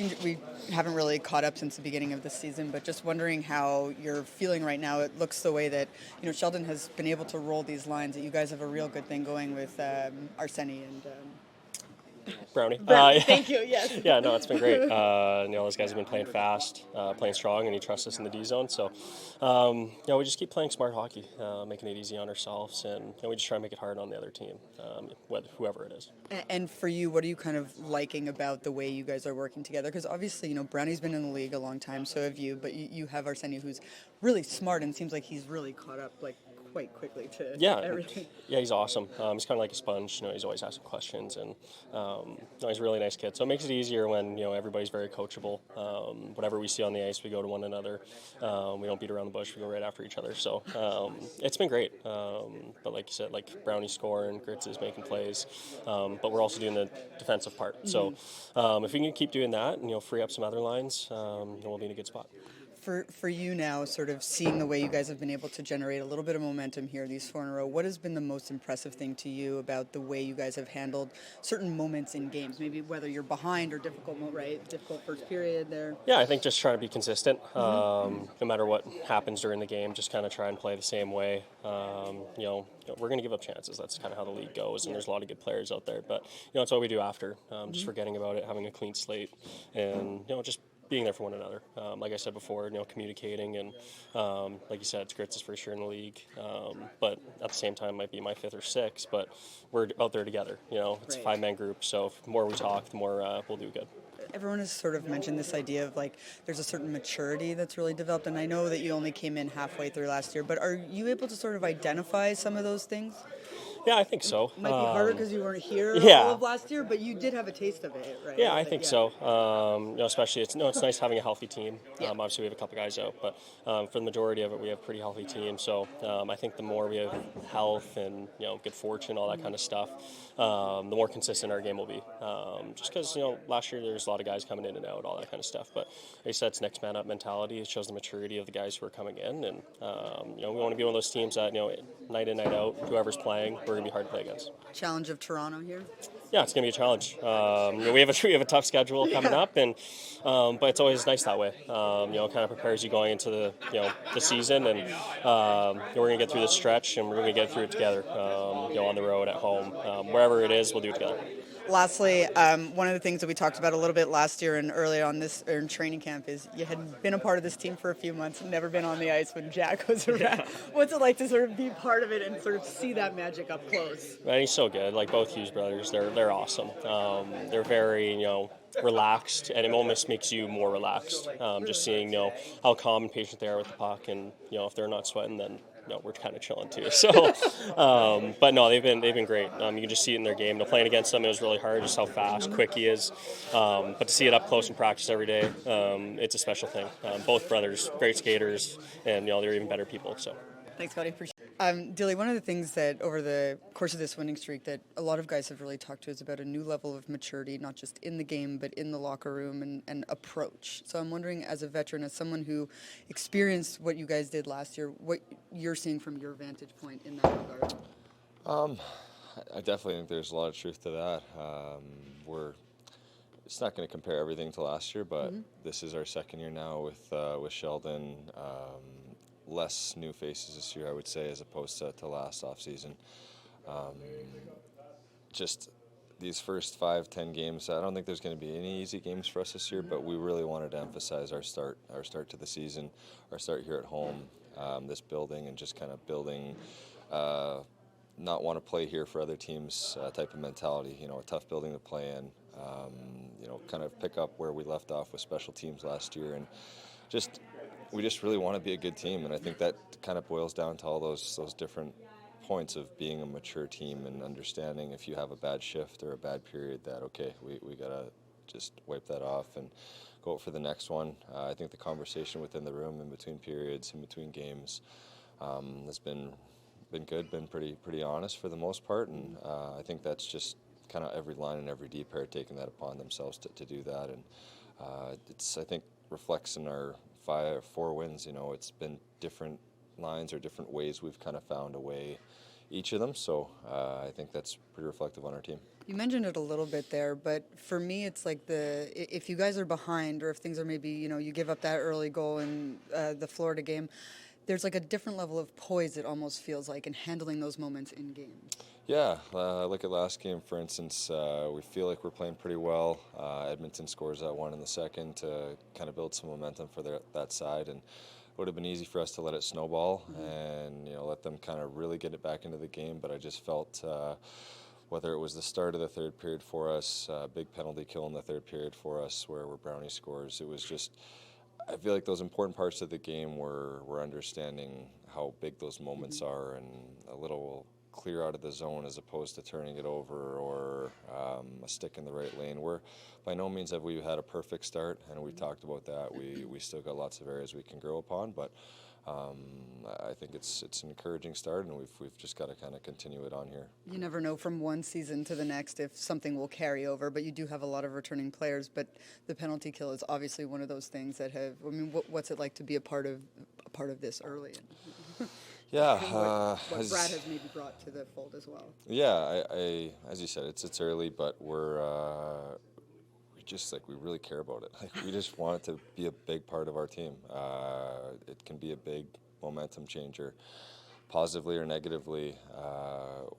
We haven't really caught up since the beginning of the season, but just wondering how you're feeling right now. It looks the way that Sheldon has been able to roll these lines. That you guys have a real good thing going with Arseni and Brownie. Brown. Yeah. Thank you. Yes. Yeah, no, it's been great. Those guys have been playing fast, playing strong, and he trusts us in the D zone. So, we just keep playing smart hockey, making it easy on ourselves, and we just try to make it hard on the other team, whoever it is. And for you, what are you kind of liking about the way you guys are working together? Because obviously, Brownie's been in the league a long time, so have you. But you have Arseni, who's really smart, and seems like he's really caught up quite quickly to Yeah, everything. yeah, he's awesome. He's kind of like a sponge. He's always asking questions, and he's a really nice kid. So it makes it easier when everybody's very coachable. Whatever we see on the ice, we go to one another. We don't beat around the bush. We go right after each other. So it's been great. But like you said, like Brownie scoring, Grits is making plays, but we're also doing the defensive part. So if we can keep doing that and free up some other lines, we'll be in a good spot. For you now, sort of seeing the way you guys have been able to generate a little bit of momentum here, these 4 in a row, what has been the most impressive thing to you about the way you guys have handled certain moments in games? Maybe whether you're behind or difficult, right? Difficult first period there. Yeah, I think just trying to be consistent. No matter what happens during the game, just kind of try and play the same way. We're going to give up chances. That's kind of how the league goes, and there's a lot of good players out there. But it's what we do after. Just forgetting about it, having a clean slate, and just being there for one another. Like I said before, communicating, and like you said, Grits is for sure in the league. But at the same time, might be my 5th or 6th. But we're out there together. It's a 5-man group, so the more we talk, the more we'll do good. Everyone has sort of mentioned this idea of there's a certain maturity that's really developed, and I know that you only came in halfway through last year, but are you able to sort of identify some of those things? Yeah, I think so. It might be harder because you weren't here all of last year, but you did have a taste of it, right? Yeah, I think so. Especially it's nice having a healthy team. Obviously, we have a couple guys out, but for the majority of it, we have a pretty healthy team. So I think the more we have health and good fortune, all that kind of stuff, the more consistent our game will be. Just because last year there's a lot of guys coming in and out, all that kind of stuff. But like I said, it's next man up mentality. It shows the maturity of the guys who are coming in, and we want to be one of those teams that night in night out, whoever's playing, we're going to be hard to play against. Challenge of Toronto here. Yeah, it's going to be a challenge. We have a tough schedule coming up, and but it's always nice that way. Kind of prepares you going into the season, and we're going to get through this stretch, and we're going to get through it together. On the road, at home, wherever it is, we'll do it together. Lastly, one of the things that we talked about a little bit last year and earlier on in training camp is you had been a part of this team for a few months, never been on the ice when Jack was around. Yeah. What's it like to sort of be part of it and sort of see that magic up close? Man, he's so good. Like both Hughes brothers, they're awesome. They're very relaxed, and it almost makes you more relaxed. Just seeing how calm and patient they are with the puck, and if they're not sweating, then we're kind of chilling too. So, but no, they've been great. You can just see it in their game. Playing against them, it was really hard, just how fast, quick he is. But to see it up close in practice every day, it's a special thing. Both brothers, great skaters, and they're even better people. So. Thanks, Scotty. Appreciate it. Dilly, one of the things that over the course of this winning streak that a lot of guys have really talked to is about a new level of maturity, not just in the game, but in the locker room and approach. So I'm wondering, as a veteran, as someone who experienced what you guys did last year, what you're seeing from your vantage point in that regard. I definitely think there's a lot of truth to that. It's not going to compare everything to last year, but this is our second year now with Sheldon. Less new faces this year, I would say, as opposed to last offseason. Just these first 5-10 games, I don't think there's going to be any easy games for us this year, but we really wanted to emphasize our start to the season, our start here at home, this building, and just kind of building not want to play here for other teams type of mentality. A tough building to play in. Kind of pick up where we left off with special teams last year, and we just really want to be a good team, and I think that kind of boils down to all those different points of being a mature team and understanding if you have a bad shift or a bad period that, okay, we got to just wipe that off and go for the next one. I think the conversation within the room in between periods, in between games, has been good, been pretty honest for the most part, and I think that's just kind of every line and every D pair taking that upon themselves to do that, and it's, I think, reflects in our 4 wins. It's been different lines or different ways we've kind of found a way, each of them. So I think that's pretty reflective on our team. You mentioned it a little bit there, but for me, it's like if you guys are behind, or if things are maybe, you give up that early goal in the Florida game, there's like a different level of poise, it almost feels like, in handling those moments in games. Yeah, look at last game, for instance. We feel like we're playing pretty well. Edmonton scores that one in the second to kind of build some momentum for that side, and it would have been easy for us to let it snowball and let them kind of really get it back into the game. But I just felt whether it was the start of the third period for us, big penalty kill in the third period for us, where Brownie scores. It was just, I feel like those important parts of the game we're understanding how big those moments are, and a little clear out of the zone as opposed to turning it over or a stick in the right lane. We're by no means have we had a perfect start, and we talked about that. We still got lots of areas we can grow upon, but I think it's an encouraging start, and we've just got to kind of continue it on here. You never know from one season to the next if something will carry over, but you do have a lot of returning players. But the penalty kill is obviously one of those things that have. I mean, what's it like to be a part of this early? Yeah, what Brad has maybe brought to the fold as well. Yeah, I as you said, it's early, but we really care about it. Like, we just want it to be a big part of our team. It can be a big momentum changer, positively or negatively,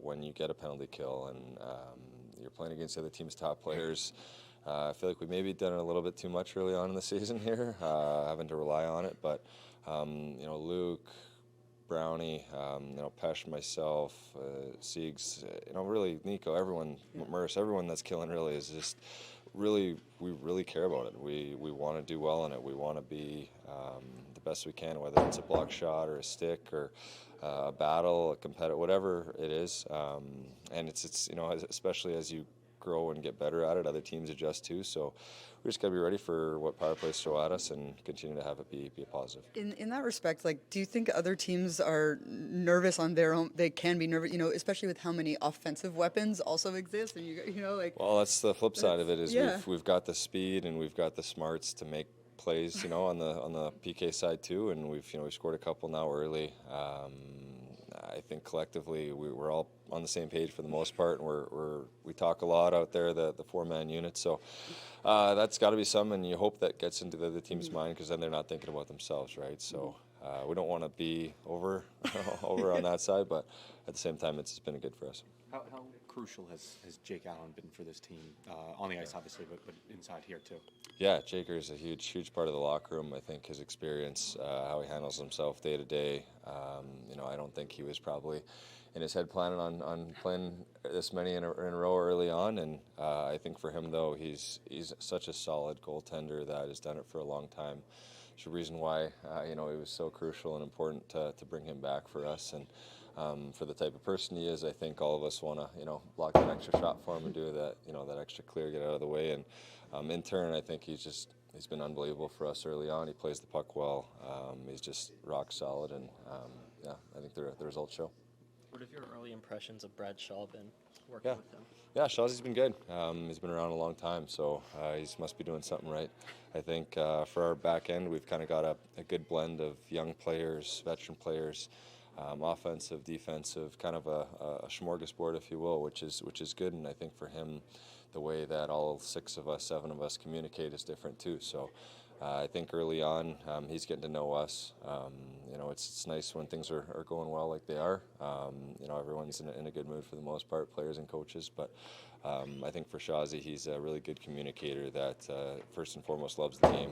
when you get a penalty kill and you're playing against the other team's top players. I feel like we maybe done it a little bit too much early on in the season here, having to rely on it. But Luke, Brownie, Pesh, myself, Siegs, really Nico, everyone, Merce, everyone that's killing really is just really, we really care about it. We want to do well in it. We want to be the best we can, whether it's a block shot or a stick or a battle, a competitive, whatever it is. And it's especially as you grow and get better at it, other teams adjust too. So we just got to be ready for what power plays throw at us and continue to have it be a positive. In that respect, like, do you think other teams are nervous on their own? They can be nervous, especially with how many offensive weapons also exist, and Well, that's the flip side of it. Is yeah. we've got the speed and we've got the smarts to make plays, on the PK side too, and we've scored a couple now early. I think collectively we're all on the same page for the most part, and we talk a lot out there, the 4-man unit. So that's got to be something, and you hope that gets into the other team's mind, because then they're not thinking about themselves, right? So we don't want to be over on that side, but at the same time, it's been good for us. How crucial has Jake Allen been for this team, on the ice obviously, but inside here too? Yeah, Jaker is a huge part of the locker room. I think his experience, how he handles himself day to day. I don't think he was probably in his head planning on playing this many in a row early on. And I think for him, though, he's such a solid goaltender that has done it for a long time. There's a reason why it was so crucial and important to bring him back for us. And for the type of person he is, I think all of us want to block that extra shot for him and do that that extra clear, get out of the way. And in turn, I think he's been unbelievable for us early on. He plays the puck well. He's just rock solid, and I think the results show. What have your early impressions of Brad Shaw been working with him? Yeah, Shaw's been good. He's been around a long time, so he must be doing something right. I think for our back end, we've kind of got a good blend of young players, veteran players, offensive, defensive, kind of a smorgasbord, if you will, which is good. And I think for him, the way that all 7 of us communicate is different too. So I think early on, he's getting to know us. It's nice when things are going well like they are. Everyone's in a good mood for the most part, players and coaches. But I think for Shawzy, he's a really good communicator that first and foremost loves the game.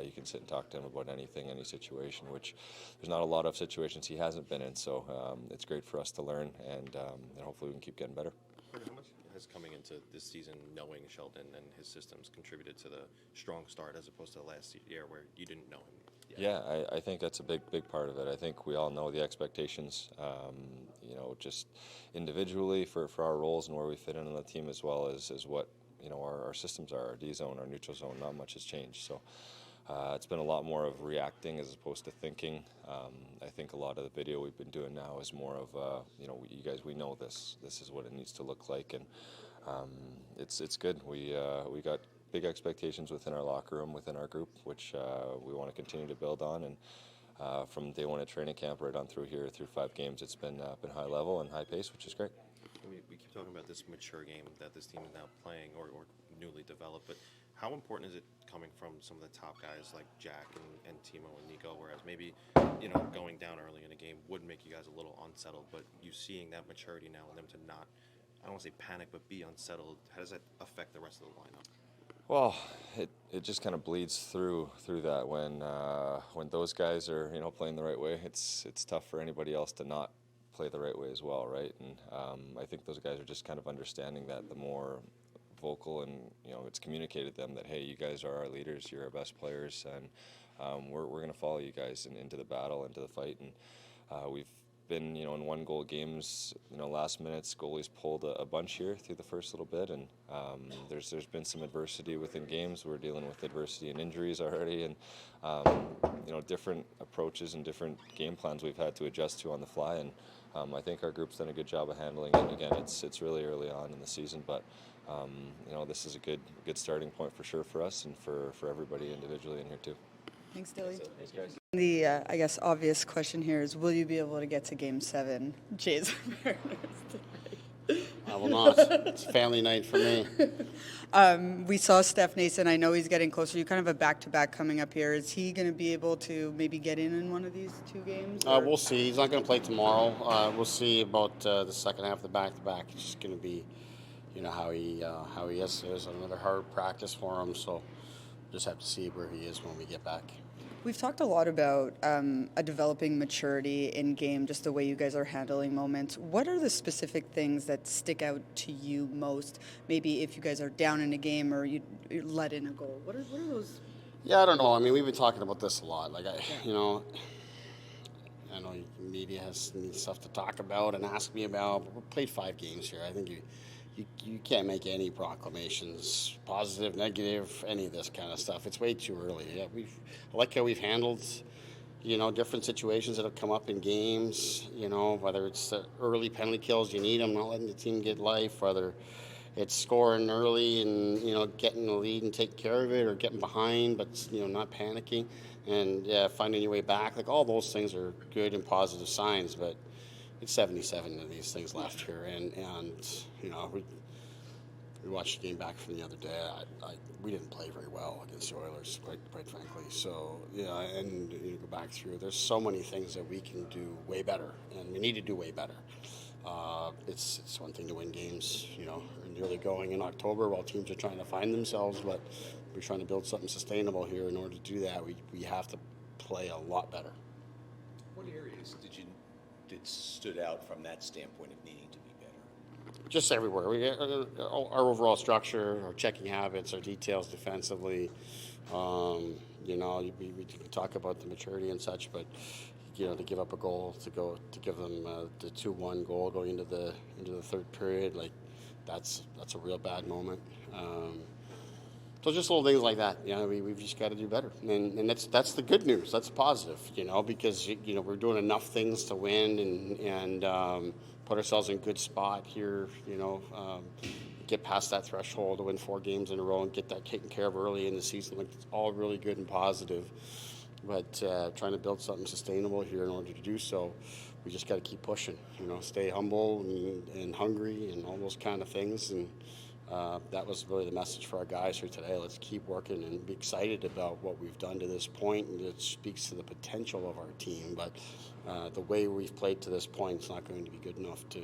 You can sit and talk to him about anything, any situation, which there's not a lot of situations he hasn't been in. So it's great for us to learn, and hopefully we can keep getting better. How much has coming into this season knowing Sheldon and his systems contributed to the strong start as opposed to last year where you didn't know him yet? Yeah, I think that's a big part of it. I think we all know the expectations, just individually for our roles and where we fit in on the team, as well as what our systems are, our D zone, our neutral zone. Not much has changed. So it's been a lot more of reacting as opposed to thinking. I think a lot of the video we've been doing now is more of, you guys, we know this. This is what it needs to look like, and it's good. We got big expectations within our locker room, within our group, which we want to continue to build on. And from day one at training camp right on through here through 5 games. It's been high level and high pace, which is great. We keep talking about this mature game that this team is now playing or newly developed, but how important is it coming from some of the top guys like Jack and Timo and Nico, whereas maybe, going down early in a game would make you guys a little unsettled, but you seeing that maturity now in them to not, I don't want to say panic, but be unsettled, how does that affect the rest of the lineup? Well, it just kind of bleeds through that when those guys are playing the right way. It's tough for anybody else to not play the right way as well, right? And I think those guys are just kind of understanding that the more vocal and it's communicated to them that, hey, you guys are our leaders, you're our best players, and we're going to follow you guys into the battle, into the fight. And we've been in 1-goal games, last minutes goalies pulled a bunch here through the first little bit, and there's been some adversity within games. We're dealing with adversity and injuries already, and different approaches and different game plans we've had to adjust to on the fly, and I think our group's done a good job of handling it. Again, it's really early on in the season, but this is a good starting point for sure for us and for everybody individually in here too. Thanks, Dilly. Thanks, guys. The, I guess, obvious question here is, will you be able to get to Game 7, Jays? I will not. It's family night for me. We saw Steph Nason. I know he's getting closer. You kind of have a back-to-back coming up here. Is he going to be able to maybe get in one of these 2 games? We'll see. He's not going to play tomorrow. We'll see about the second half of the back-to-back. It's just going to be, how he is. There's another hard practice for him, so just have to see where he is when we get back. We've talked a lot about a developing maturity in game, just the way you guys are handling moments. What are the specific things that stick out to you most? Maybe if you guys are down in a game or you let in a goal. What are those? Yeah, I don't know. I mean, we've been talking about this a lot. Like, I know media needs stuff to talk about and ask me about, but we played 5 games here. I think you can't make any proclamations, positive, negative, any of this kind of stuff. It's way too early. Yeah, I like how we've handled, different situations that have come up in games. Whether it's the early penalty kills, you need them, not letting the team get life. Whether it's scoring early and getting the lead and taking care of it, or getting behind but not panicking, and finding your way back. Like, all those things are good and positive signs, but it's 77 of these things left here, and we watched the game back from the other day. We didn't play very well against the Oilers, quite frankly. So and you go back through. There's so many things that we can do way better, and we need to do way better. It's one thing to win games, in the early going in October while teams are trying to find themselves, but we're trying to build something sustainable here. In order to do that, we have to play a lot better. What areas did stood out from that standpoint of needing to be better? Just everywhere. Our overall structure, our checking habits, our details defensively. We can talk about the maturity and such, but to give up a goal, to give them the 2-1 goal going into the third period, like that's a real bad moment. So just little things like that, we've just got to do better, and that's the good news. That's positive, because we're doing enough things to win and put ourselves in a good spot here. Get past that threshold to win 4 games in a row and get that taken care of early in the season. Like, it's all really good and positive, but trying to build something sustainable here in order to do so, we just got to keep pushing. Stay humble and hungry and all those kind of things and. That was really the message for our guys here today. Let's keep working and be excited about what we've done to this point, and it speaks to the potential of our team. But the way we've played to this point, it's not going to be good enough to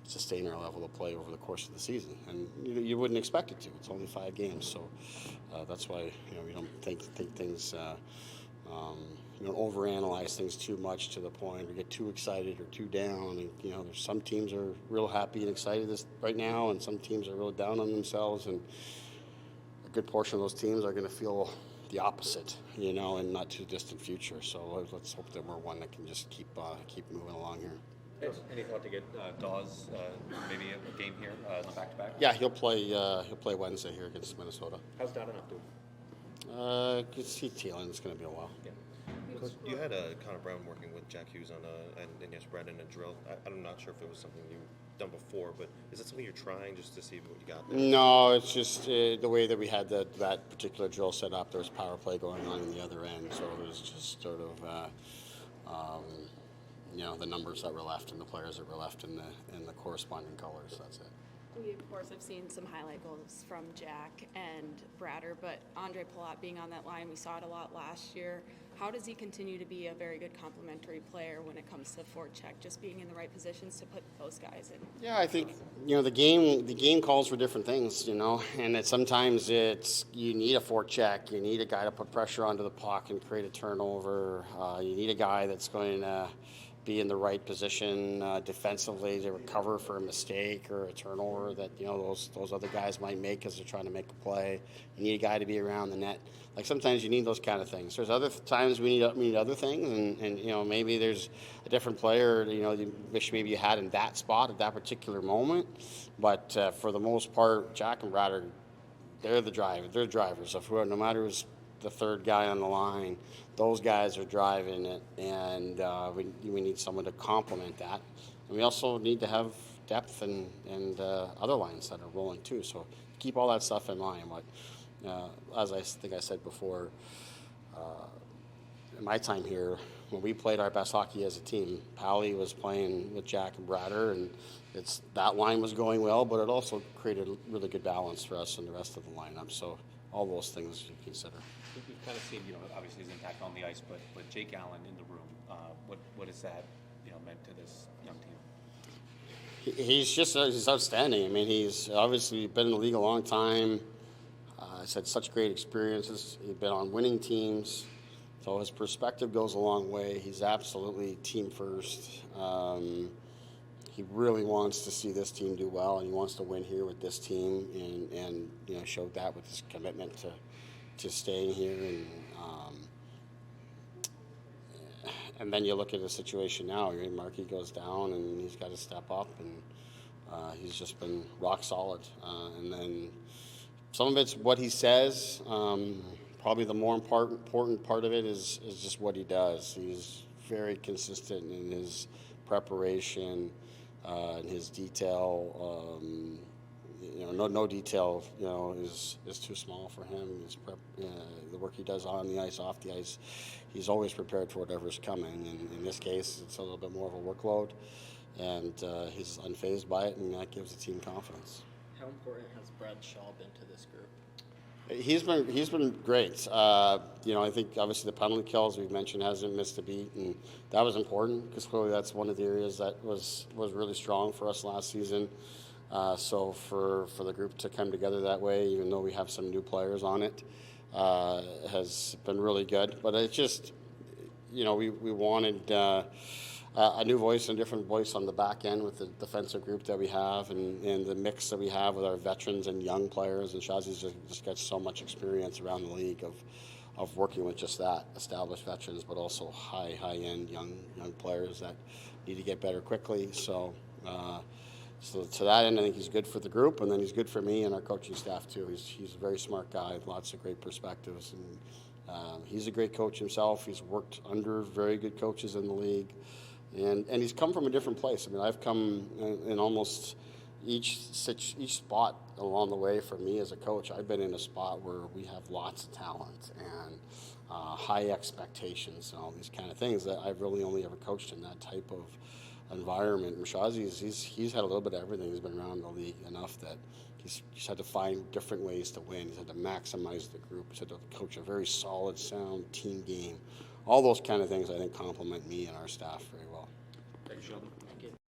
sustain our level of play over the course of the season. And you wouldn't expect it to. It's only 5 games, so that's why we don't think things. You don't overanalyze things too much to the point or get too excited or too down. And, there's some teams are real happy and excited right now, and some teams are real down on themselves. And a good portion of those teams are going to feel the opposite, in not too distant future. So let's hope that we're one that can just keep moving along here. Any thought to get Dawes maybe a game here back-to-back? Yeah, he'll play Wednesday here against Minnesota. How's Dillon up doing? He's Dillon. It's going to be a while. Yeah. Because you had Connor Brown working with Jack Hughes on and yes, Brad in a drill. I'm not sure if it was something you've done before, but is that something you're trying just to see what you got there? No, it's just the way that we had that particular drill set up. There was power play going on in the other end, so it was just sort of the numbers that were left and the players that were left in the corresponding colors. That's it. We, of course, have seen some highlight goals from Jack and Bratter, but Andre Palat being on that line, we saw it a lot last year. How does he continue to be a very good complementary player when it comes to forecheck, just being in the right positions to put those guys in? Yeah, I think the game calls for different things, and sometimes it's you need a forecheck, you need a guy to put pressure onto the puck and create a turnover. You need a guy that's going to be in the right position defensively to recover for a mistake or a turnover that those other guys might make because they're trying to make a play. You need a guy to be around the net. Like sometimes you need those kind of things. There's other times we need other things, and maybe there's a different player you wish maybe you had in that spot at that particular moment. But for the most part, Jack and Brad they're the driver. They're drivers of no matter who's the third guy on the line. Those guys are driving it, and we need someone to complement that. And we also need to have depth and other lines that are rolling too. So keep all that stuff in mind. But as I think I said before, in my time here, when we played our best hockey as a team, Pally was playing with Jack and Bratter, and that line was going well, but it also created a really good balance for us and the rest of the lineup. So all those things you consider. We've kind of seen, obviously his impact on the ice, but Jake Allen in the room, what has that, meant to this young team? He's outstanding. I mean, he's obviously been in the league a long time. He's had such great experiences. He's been on winning teams. So his perspective goes a long way. He's absolutely team first. He really wants to see this team do well, and he wants to win here with this team, and showed that with his commitment to staying here. And then you look at the situation now. Markey goes down, and he's got to step up, and he's just been rock solid. And then some of it's what he says. Probably the more important part of it is just what he does. He's very consistent in his preparation, and his detail. No detail, is too small for him. The work he does on the ice, off the ice, he's always prepared for whatever's coming. And in this case, it's a little bit more of a workload, and he's unfazed by it, and that gives the team confidence. How important has Brad Shaw been to this group? He's been great. I think obviously the penalty kills we've mentioned hasn't missed a beat, and that was important because clearly that's one of the areas that was really strong for us last season. So for the group to come together that way, even though we have some new players on it, has been really good. But it's just, we wanted a new voice and a different voice on the back end with the defensive group that we have and the mix that we have with our veterans and young players. And Shazzy's just got so much experience around the league of working with just that, established veterans, but also high-end young players that need to get better quickly. So to that end, I think he's good for the group, and then he's good for me and our coaching staff too. He's a very smart guy with lots of great perspectives, and he's a great coach himself. He's worked under very good coaches in the league, and he's come from a different place. I mean, I've come in almost each spot along the way for me as a coach. I've been in a spot where we have lots of talent and high expectations and all these kind of things that I've really only ever coached in that type of environment. Rashazi's he's had a little bit of everything. He's been around the league enough that he's had to find different ways to win. He's had to maximize the group. He's had to coach a very solid, sound team game. All those kind of things I think complement me and our staff very well. Thanks, Sheldon.